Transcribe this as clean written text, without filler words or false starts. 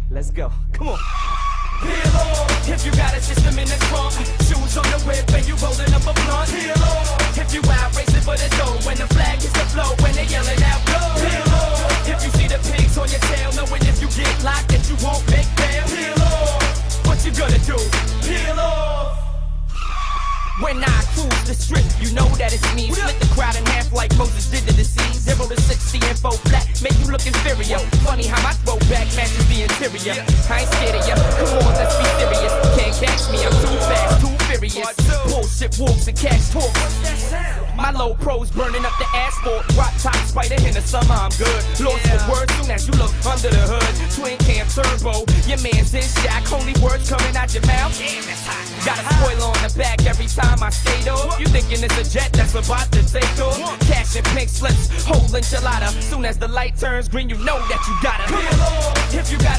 Let's go. Come on. Peel off if you got a system in the trunk. Shoes on the whip and you rolling up a blunt. Peel off if you out racing for the dough. When the flag hits the floor, when they yelling out go. Peel off if you see the pigs on your tail, knowing if you get locked that you won't make bail. Peel off, what you gonna do? Peel off. When I cruise the strip, you know that it's me. Split the crowd in half like Moses did to the sea. 0 to 60 and 4 flat, make you look inferior. Funny how my throwback matches the interior. I ain't scared of ya, come on, let's be serious. Can't catch me, I'm too fast, too furious. Bullshit wolves and cash talk. My low pros burning up the asphalt. Drop top spider in the summer, I'm good. Lost the words soon as you look under the hood. Twin cam turbo, your man's in shack. Only words coming out your mouth. Damn, that's hot. Got a spoiler on the back every time I skate off. You thinking it's a jet that's about to take off? Cash and pink slips, whole enchilada. Soon as the light turns green, you know that you gotta peel off if you got